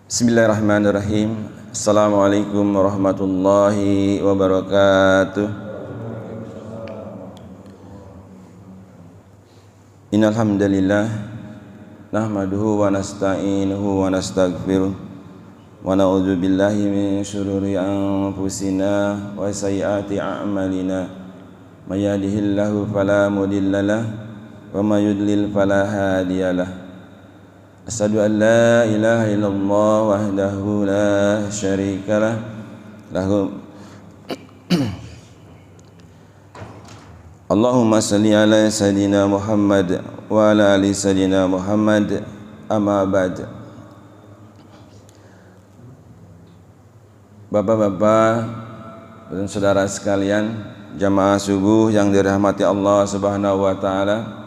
Bismillahirrahmanirrahim. Assalamualaikum warahmatullahi wabarakatuh. Innal hamdalillah nahmaduhu wa nasta'inuhu wa nastaghfiruh wa na'udzu billahi min syururi anfusina wa sayyiati a'malina. May yahdihillahu fala mudhillalah wa may yudlil fala hadiyalah. Asyhadu an la ilaha illallah wahdahu la syarika lahu Allahumma salli ala sayyidina Muhammad wa ala ali sayyidina Muhammad, amma ba'd. Bapak-bapak dan saudara sekalian, jamaah subuh yang dirahmati Allah Subhanahu wa taala,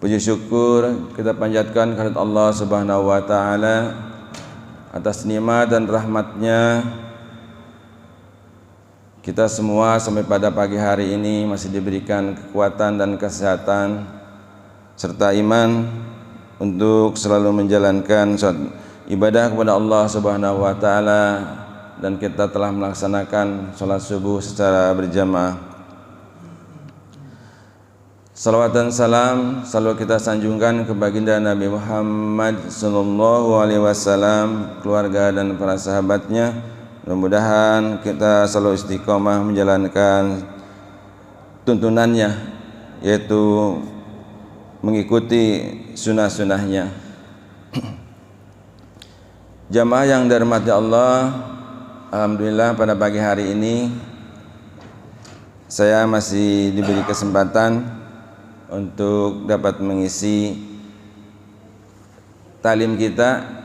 puji syukur kita panjatkan kehadirat Allah Subhanahu wa taala atas nikmat dan rahmatnya kita semua sampai pada pagi hari ini masih diberikan kekuatan dan kesehatan serta iman untuk selalu menjalankan ibadah kepada Allah Subhanahu wa taala, dan kita telah melaksanakan salat subuh secara berjamaah. Salawat dan salam selalu kita sanjungkan ke baginda Nabi Muhammad sallallahu alaihi wasallam, keluarga dan para sahabatnya. Mudah-mudahan kita selalu istiqomah menjalankan tuntunannya, yaitu mengikuti sunnah-sunnahnya. Jamaah yang dirahmati Allah, alhamdulillah pada pagi hari ini saya masih diberi kesempatan untuk dapat mengisi talim kita.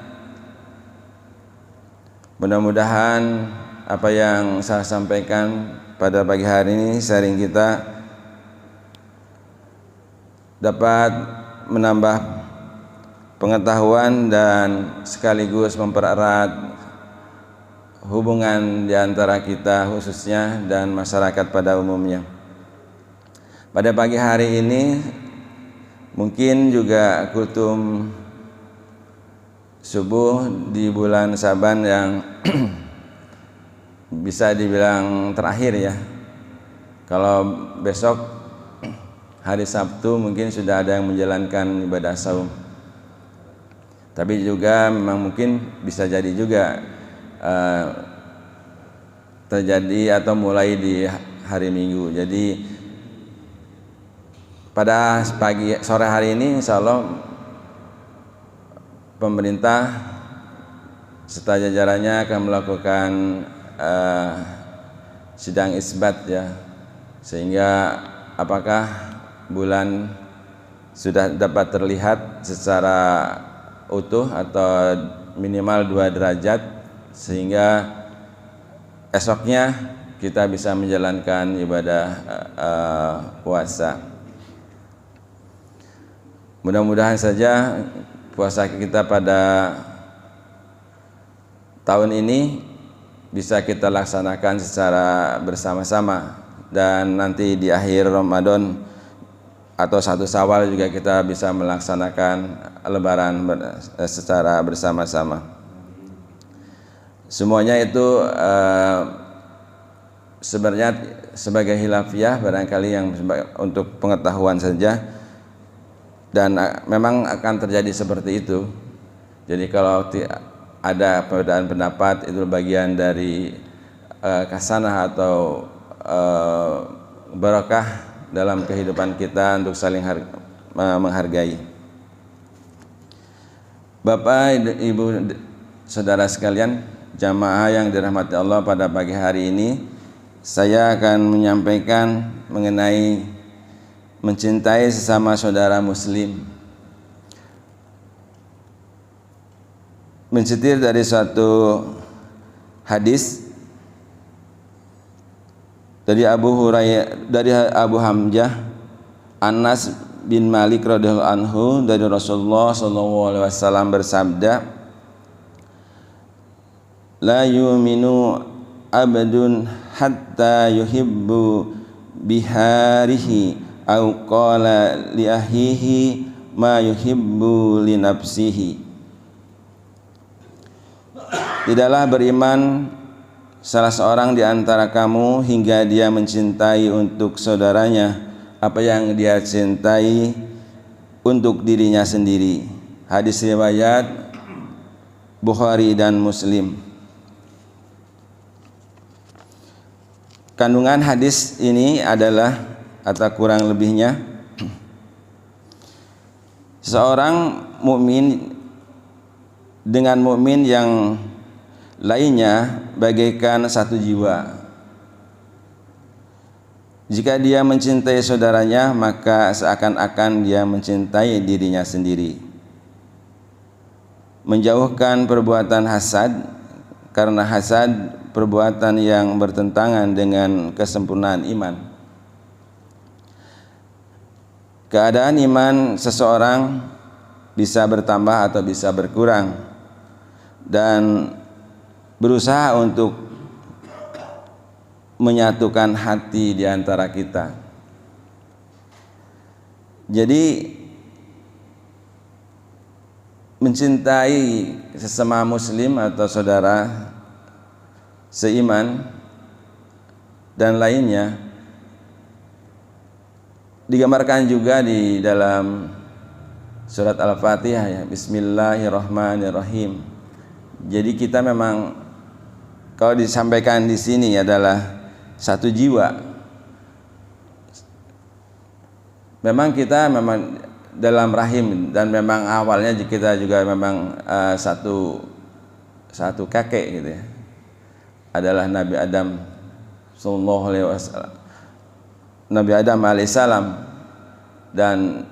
Mudah-mudahan apa yang saya sampaikan pada pagi hari ini, sharing kita, dapat menambah pengetahuan dan sekaligus mempererat hubungan di antara kita khususnya dan masyarakat pada umumnya. Pada pagi hari ini mungkin juga kultum subuh di bulan Syaban yang bisa dibilang terakhir ya. Kalau besok hari Sabtu mungkin sudah ada yang menjalankan ibadah saum. Tapi juga memang mungkin bisa jadi juga terjadi atau mulai di hari Minggu. Jadi pada sore hari ini insya Allah pemerintah serta jajarannya akan melakukan sidang isbat ya, sehingga apakah bulan sudah dapat terlihat secara utuh atau minimal 2 derajat, sehingga esoknya kita bisa menjalankan ibadah puasa. Mudah-mudahan saja puasa kita pada tahun ini bisa kita laksanakan secara bersama-sama, dan nanti di akhir Ramadan atau 1 Syawal juga kita bisa melaksanakan lebaran secara bersama-sama. Semuanya itu sebenarnya sebagai hilafiyah barangkali, yang untuk pengetahuan saja. Dan memang akan terjadi seperti itu. Jadi kalau ada perbedaan pendapat, itu bagian dari kasanah atau barakah dalam kehidupan kita untuk saling menghargai. Bapak, Ibu, saudara sekalian, jamaah yang dirahmati Allah, pada pagi hari ini saya akan menyampaikan mengenai mencintai sesama saudara muslim. Mencetir dari suatu hadis dari Abu Hamzah Anas bin Malik radhiyallahu anhu, dari Rasulullah sallallahu alaihi wasallam bersabda, la yu'minu abdun hatta yuhibbu biharihi au qala li ahihi ma yuhibbu li nafsihi. Tidaklah beriman salah seorang di antara kamu hingga dia mencintai untuk saudaranya apa yang dia cintai untuk dirinya sendiri. Hadis riwayat Bukhari dan Muslim. Kandungan hadis ini adalah atau kurang lebihnya, seorang mukmin dengan mukmin yang lainnya bagaikan satu jiwa. Jika dia mencintai saudaranya, maka seakan-akan dia mencintai dirinya sendiri. Menjauhkan perbuatan hasad, karena hasad perbuatan yang bertentangan dengan kesempurnaan iman. Keadaan iman seseorang bisa bertambah atau bisa berkurang, dan berusaha untuk menyatukan hati di antara kita. Jadi mencintai sesama muslim atau saudara seiman dan lainnya digambarkan juga di dalam surat Al-Fatihah, ya, Bismillahirrahmanirrahim. Jadi kita memang kalau disampaikan di sini adalah satu jiwa. Memang kita memang dalam rahim, dan memang awalnya kita juga memang satu kakek gitu ya. Adalah Nabi Adam sallallahu alaihi wasallam. Nabi Adam alaihissalam, dan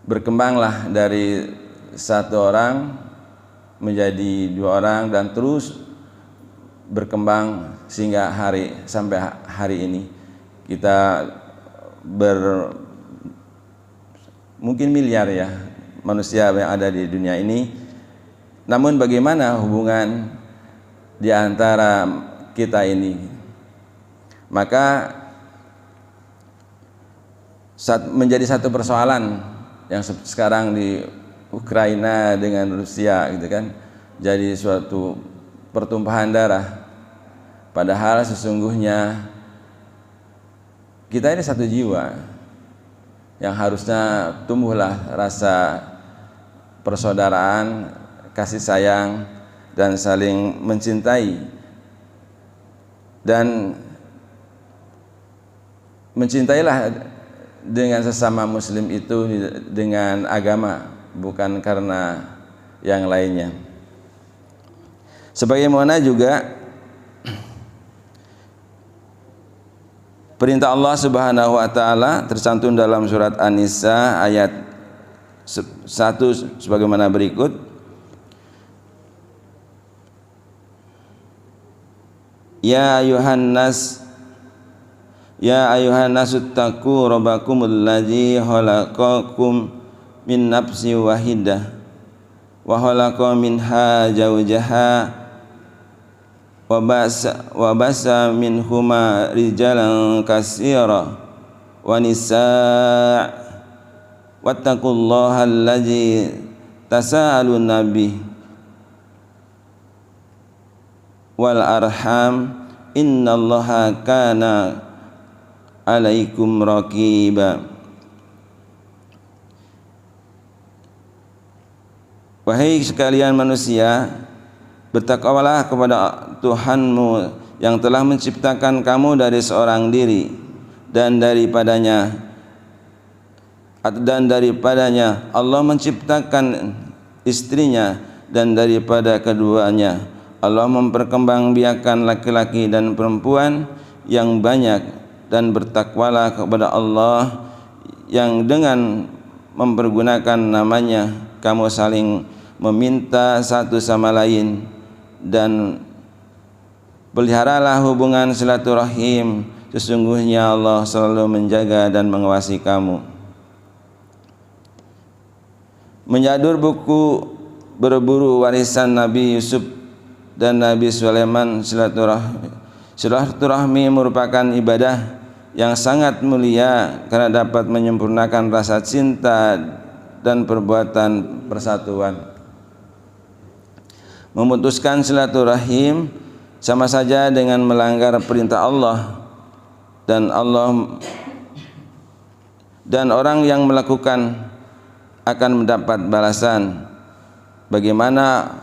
berkembanglah dari satu orang menjadi dua orang dan terus berkembang sehingga sampai hari ini kita mungkin miliar ya manusia yang ada di dunia ini. Namun bagaimana hubungan di antara kita ini? Maka menjadi satu persoalan yang sekarang di Ukraina dengan Rusia gitu kan, jadi suatu pertumpahan darah. Padahal sesungguhnya kita ini satu jiwa yang harusnya tumbuhlah rasa persaudaraan, kasih sayang, dan saling mencintai, dan mencintailah dengan sesama muslim itu dengan agama, bukan karena yang lainnya. Sebagaimana juga perintah Allah Subhanahu wa taala tercantum dalam surat An-Nisa ayat 1 sebagaimana berikut. Ya ayuhan nas taqu rabbakumul ladzi khalaqakum min nafsin wahidah wa khalaqa minha zawjaha wa basa minhuma rijalan katsira wa nisaa wattaqullaha allazi tasaaluna bihi wal arham innallaha kana alaikum raqiba. Wahai sekalian manusia, bertakwalah kepada Tuhanmu yang telah menciptakan kamu dari seorang diri, dan daripadanya Allah menciptakan istrinya, dan daripada keduanya Allah memperkembangbiakan laki-laki dan perempuan yang banyak, dan bertakwalah kepada Allah yang dengan mempergunakan namanya kamu saling meminta satu sama lain, dan peliharalah hubungan silaturahim, sesungguhnya Allah selalu menjaga dan mengawasi kamu. Menyadur buku berburu warisan Nabi Yusuf dan Nabi Sulaiman, silaturahmi merupakan ibadah yang sangat mulia karena dapat menyempurnakan rasa cinta dan perbuatan persatuan. Memutuskan silaturahim sama saja dengan melanggar perintah Allah, dan orang yang melakukan akan mendapat balasan. Bagaimana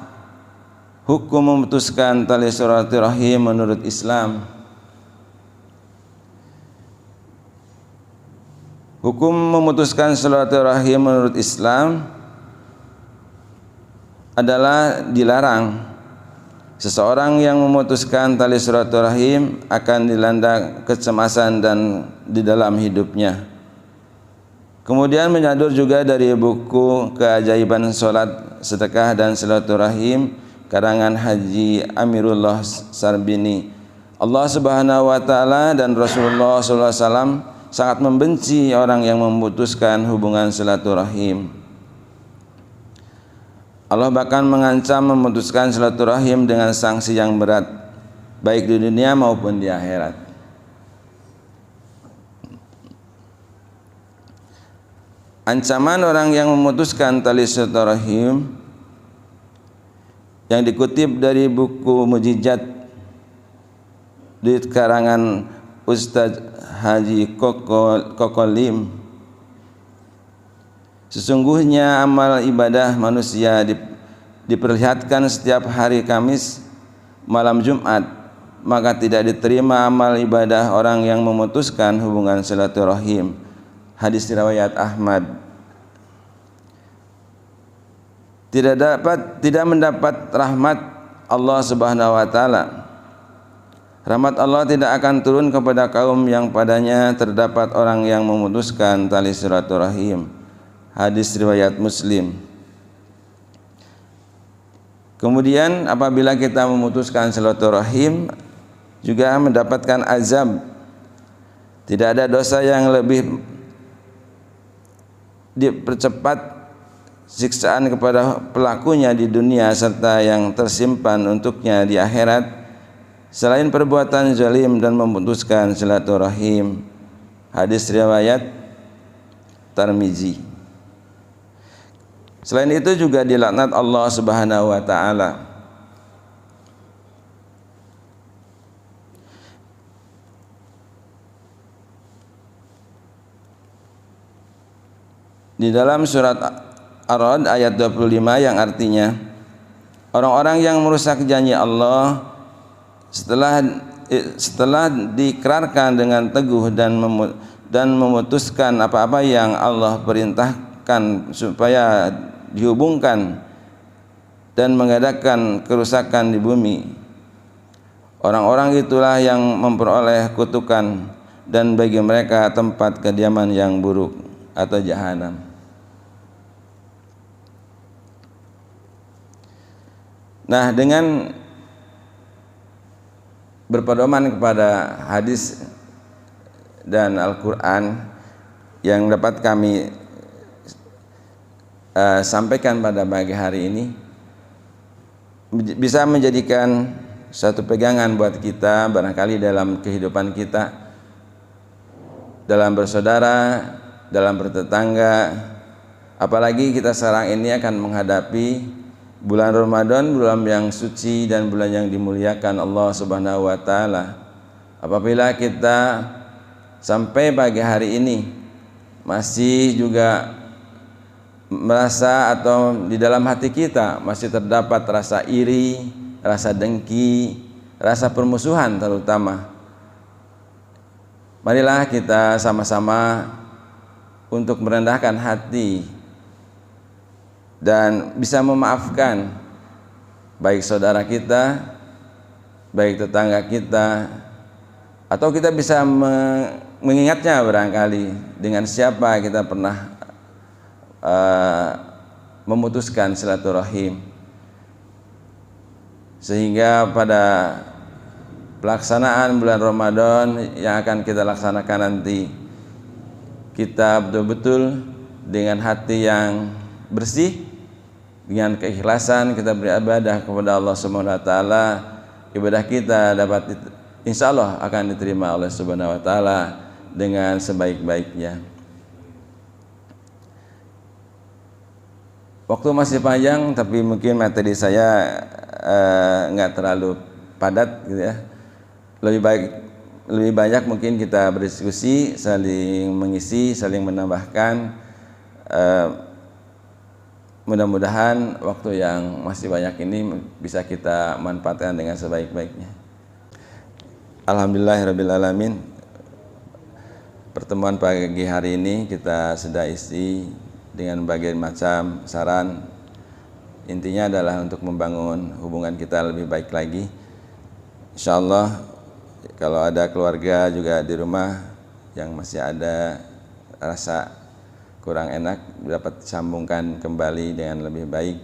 hukum memutuskan tali silaturahim menurut Islam? Hukum memutuskan silaturahim menurut Islam adalah dilarang. Seseorang yang memutuskan tali silaturahim akan dilanda kecemasan dan di dalam hidupnya. Kemudian menyadur juga dari buku Keajaiban Salat, Sedekah dan Silaturahim karangan Haji Amirullah Sarbini. Allah Subhanahu wa taala dan Rasulullah sallallahu alaihi wasallam sangat membenci orang yang memutuskan hubungan silaturahim. Allah bahkan mengancam memutuskan silaturahim dengan sanksi yang berat, baik di dunia maupun di akhirat. Ancaman orang yang memutuskan tali silaturahim yang dikutip dari buku Mujizat di karangan Ustadz Haji Kokolim. Sesungguhnya amal ibadah manusia diperlihatkan setiap hari Kamis malam Jumat, maka tidak diterima amal ibadah orang yang memutuskan hubungan silaturahim. Hadis riwayat Ahmad. Tidak mendapat rahmat Allah Subhanahu wa taala. Rahmat Allah tidak akan turun kepada kaum yang padanya terdapat orang yang memutuskan tali silaturahim. Hadis riwayat Muslim. Kemudian apabila kita memutuskan silaturahim juga mendapatkan azab. Tidak ada dosa yang lebih dipercepat siksaan kepada pelakunya di dunia serta yang tersimpan untuknya di akhirat selain perbuatan zalim dan memutuskan silaturahim. Hadis riwayat Tirmizi. Selain itu juga dilaknat Allah Subhanahu wa taala. Di dalam surat Ar-Ra'd ayat 25 yang artinya orang-orang yang merusak janji Allah setelah diikrarkan dengan teguh dan memutuskan apa-apa yang Allah perintahkan supaya dihubungkan dan mengadakan kerusakan di bumi. Orang-orang itulah yang memperoleh kutukan dan bagi mereka tempat kediaman yang buruk atau jahanam. Nah, dengan berpedoman kepada hadis dan Al-Quran yang dapat kami sampaikan pada pagi hari ini, bisa menjadikan satu pegangan buat kita barangkali dalam kehidupan kita, dalam bersaudara, dalam bertetangga. Apalagi kita sekarang ini akan menghadapi bulan Ramadan, bulan yang suci dan bulan yang dimuliakan Allah Subhanahu wa taala. Apabila kita sampai pagi hari ini masih juga merasa atau di dalam hati kita masih terdapat rasa iri, rasa dengki, rasa permusuhan terutama, marilah kita sama-sama untuk merendahkan hati dan bisa memaafkan baik saudara kita, baik tetangga kita, atau kita bisa mengingatnya barangkali dengan siapa kita pernah memutuskan silaturahim, sehingga pada pelaksanaan bulan Ramadan yang akan kita laksanakan nanti, kita betul-betul dengan hati yang bersih, dengan keikhlasan kita beribadah kepada Allah Subhanahu wa taala. Ibadah kita dapat insya Allah akan diterima oleh Subhanahu wa taala dengan sebaik-baiknya. Waktu masih panjang, tapi mungkin materi saya nggak terlalu padat gitu ya. Lebih banyak mungkin kita berdiskusi, saling mengisi, saling menambahkan. Mudah-mudahan waktu yang masih banyak ini bisa kita manfaatkan dengan sebaik-baiknya. Alhamdulillahirrabbilalamin. Pertemuan pagi hari ini kita sudah isi dengan berbagai macam saran. Intinya adalah untuk membangun hubungan kita lebih baik lagi. Insyaallah kalau ada keluarga juga di rumah yang masih ada rasa kurang enak, dapat sambungkan kembali dengan lebih baik.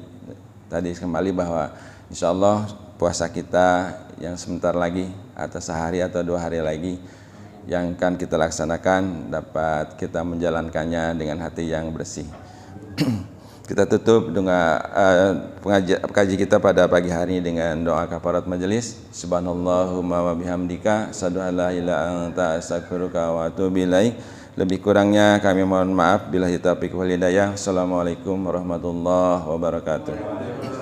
Tadi kembali bahwa insya Allah puasa kita yang sebentar lagi atau sehari atau 2 hari lagi yang akan kita laksanakan dapat kita menjalankannya dengan hati yang bersih. Kita tutup dengan kaji kita pada pagi hari ini dengan doa kafarat majelis. Subhanallahumma wa bihamdika asyhadu an la ilaha illa anta astaghfiruka wa atubu ilaik. Lebih kurangnya kami mohon maaf. Billahi taufiq wal hidayah. Assalamualaikum warahmatullahi wabarakatuh.